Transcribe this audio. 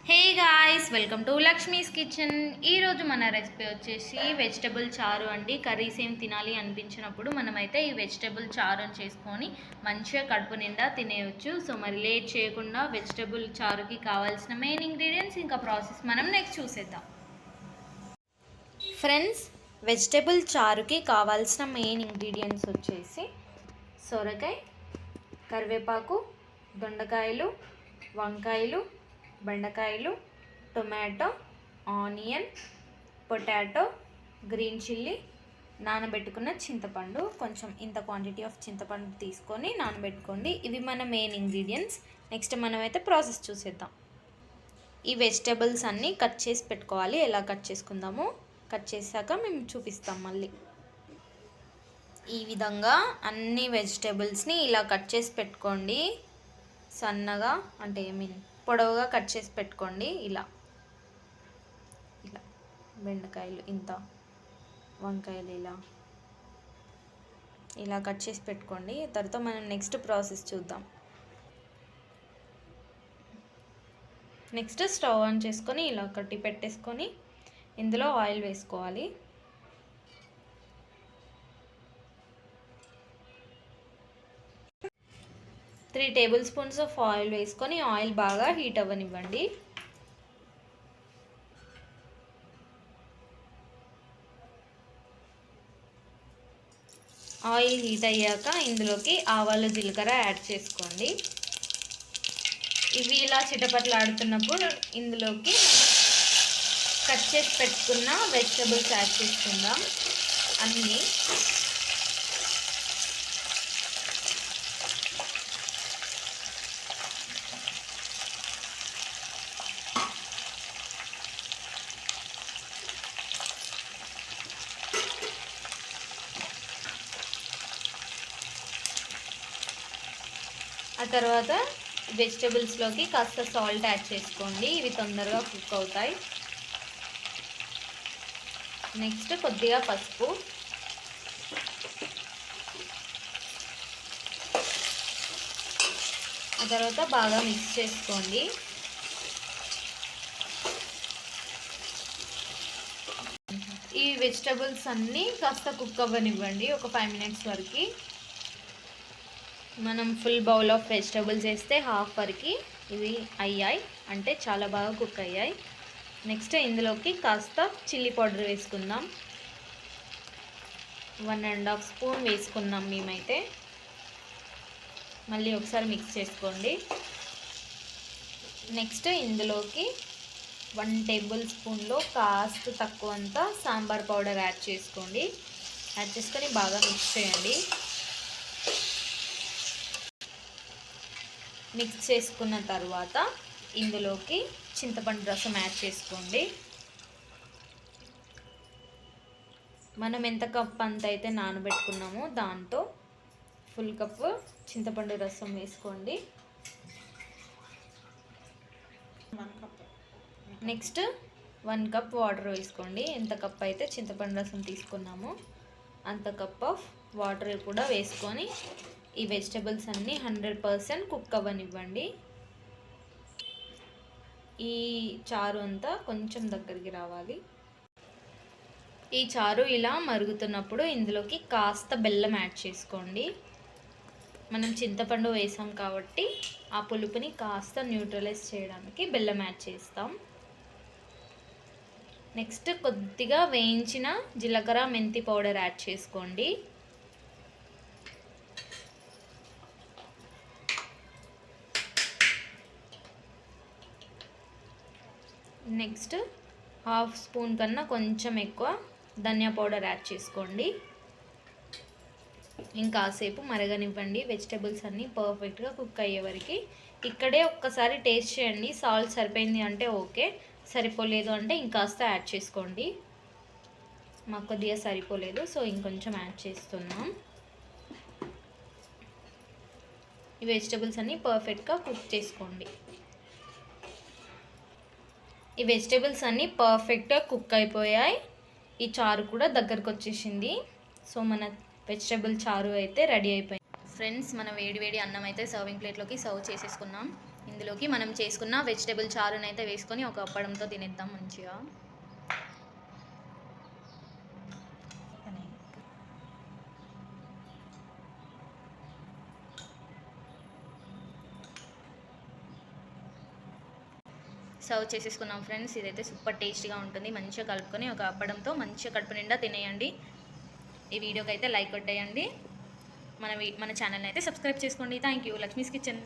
Hey guys, welcome to Lakshmi's kitchen. ఈరోజు మన recipe వచ్చేసి వెజిటబుల్ చారు అండి. కర్రీస్ ఏం తినాలి అనిపించినప్పుడు మనమైతే ఈ వెజిటబుల్ చారుని చేసుకొని మంచిగా కడుపు నిండా తినేయచ్చు. సో మరి లేట్ చేయకుండా వెజిటబుల్ చారుకి కావాల్సిన మెయిన్ ఇంగ్రీడియంట్స్ ఇంకా ప్రాసెస్ మనం నెక్స్ట్ చూసేద్దాం. ఫ్రెండ్స్, వెజిటబుల్ చారుకి కావాల్సిన మెయిన్ ఇంగ్రీడియంట్స్ వచ్చేసి సొరకాయ, కరివేపాకు, దొండకాయలు, వంకాయలు, బెండకాయలు, tomato, onion, potato, green chilli, నానబెట్టుకున్న చింతపండు. కొంచెం ఇంత క్వాంటిటీ ఆఫ్ చింతపండు తీసుకొని నానబెట్టుకోండి. ఇవి మన మెయిన్ ఇంగ్రీడియంట్స్. నెక్స్ట్ మనమైతే ప్రాసెస్ చూసేద్దాం. ఈ వెజిటబుల్స్ అన్నీ కట్ చేసి పెట్టుకోవాలి. ఎలా కట్ చేసుకుందామో కట్ చేశాక మేము చూపిస్తాం మళ్ళీ. ఈ విధంగా అన్ని వెజిటబుల్స్ని ఇలా కట్ చేసి పెట్టుకోండి. సన్నగా అంటే పొడవుగా కట్ చేసి పెట్టుకోండి. ఇలా ఇలా బెండకాయలు ఇంత, వంకాయలు ఇలా కట్ చేసి పెట్టుకోండి. తర్వాత మనం నెక్స్ట్ ప్రాసెస్ చూద్దాం. నెక్స్ట్ స్టవ్ ఆన్ చేసుకొని ఇలా కట్టి పెట్టేసుకొని ఇందులో ఆయిల్ వేసుకోవాలి. Three table spoons of oil వేసుకొని ఆయిల్ బాగా హీట్ అవ్వనివ్వండి. ఆయిల్ హీట్ అయ్యాక ఇందులోకి ఆవాలు, జీలకర్ర యాడ్ చేసుకోండి. ఇవి ఇలా చిటపట్లాడుతున్నప్పుడు ఇందులోకి కట్ చేసి పెట్టుకున్న వెజిటబుల్స్ యాడ్ చేసుకుందాం అన్నీ. ఆ తర్వాత వెజిటబుల్స్లోకి కాస్త సాల్ట్ యాడ్ చేసుకోండి. ఇవి తొందరగా కుక్ అవుతాయి. నెక్స్ట్ కొద్దిగా పసుపు, ఆ తర్వాత బాగా మిక్స్ చేసుకోండి. ఈ వెజిటబుల్స్ అన్నీ కాస్త కుక్ అవ్వనివ్వండి ఒక 5 minutes వరకు. మనం ఫుల్ బౌల్ ఆఫ్ వెజిటబుల్స్ వేస్తే హాఫ్ వరకు ఇవి అయ్యాయి అంటే చాలా బాగా కుక్ అయ్యాయి. నెక్స్ట్ ఇందులోకి కాస్త చిల్లీ పౌడర్ వేసుకుందాం. 1.5 స్పూన్ వేసుకున్నాం మేమైతే. మళ్ళీ ఒకసారి మిక్స్ చేసుకోండి. నెక్స్ట్ ఇందులోకి 1 టేబుల్ స్పూన్లో కాస్త తక్కువంత సాంబార్ పౌడర్ యాడ్ చేసుకోండి. యాడ్ చేసుకొని బాగా మిక్స్ చేయండి. మిక్స్ చేసుకున్న తర్వాత ఇందులోకి చింతపండు రసం యాడ్ చేసుకోండి. మనం ఎంత కప్ అంత అయితే నానబెట్టుకున్నామో దాంతో ఫుల్ కప్ చింతపండు రసం వేసుకోండి. నెక్స్ట్ 1 కప్ వాటర్ వేసుకోండి. ఎంత కప్ అయితే చింతపండు రసం తీసుకున్నామో అంత కప్ ఆఫ్ వాటర్ కూడా వేసుకొని ఈ వెజిటబుల్స్ అన్నీ 100% కుక్ అవ్వనివ్వండి. ఈ చారు అంతా కొంచెం దగ్గరికి రావాలి. ఈ చారు ఇలా మరుగుతున్నప్పుడు ఇందులోకి కాస్త బెల్లం యాడ్ చేసుకోండి. మనం చింతపండు వేసాం కాబట్టి ఆ పులుపుని కాస్త న్యూట్రలైజ్ చేయడానికి బెల్లం యాడ్ చేస్తాం. నెక్స్ట్ కొద్దిగా వేయించిన జీలకర్ర, మెంతి పౌడర్ యాడ్ చేసుకోండి. నెక్స్ట్ 1/2 స్పూన్ కన్నా కొంచెం ఎక్కువ ధనియా పౌడర్ యాడ్ చేసుకోండి. ఇంకాసేపు మరగనివ్వండి. వెజిటబుల్స్ అన్నీ పర్ఫెక్ట్గా కుక్ అయ్యే వరకు. ఇక్కడే ఒక్కసారి టేస్ట్ చేయండి. సాల్ట్ సరిపోయింది అంటే ఓకే, సరిపోలేదు అంటే ఇంకాస్త యాడ్ చేసుకోండి. మాకు కొద్దిగా సరిపోలేదు, సో ఇంకొంచెం యాడ్ చేస్తున్నాం. ఈ వెజిటబుల్స్ అన్నీ పర్ఫెక్ట్గా కుక్ చేసుకోండి. ఈ వెజిటబుల్స్ అన్నీ పర్ఫెక్ట్గా కుక్ అయిపోయాయి. ఈ చారు కూడా దగ్గరకు వచ్చేసింది. సో మన వెజిటబుల్ చారు అయితే రెడీ అయిపోయింది. ఫ్రెండ్స్, మన వేడి వేడి అన్నం అయితే సర్వింగ్ ప్లేట్లోకి సర్వ్ చేసేసుకున్నాం. ఇందులోకి మనం చేసుకున్న వెజిటేబుల్ చారుని అయితే వేసుకొని ఒక అప్పడంతో తినేద్దాం మంచిగా. సర్వ్ చేసేసుకున్నాం ఫ్రెండ్స్. ఇదైతే సూపర్ టేస్టీగా ఉంటుంది. మంచిగా కలుపుకొని ఒక అప్పడంతో మంచిగా కడుపు నిండా తినేయండి. ఈ వీడియోకి అయితే లైక్ కొట్టేయండి. మన ఛానల్ని అయితే సబ్స్క్రైబ్ చేసుకోండి. Thank you. లక్ష్మీస్ కిచెన్.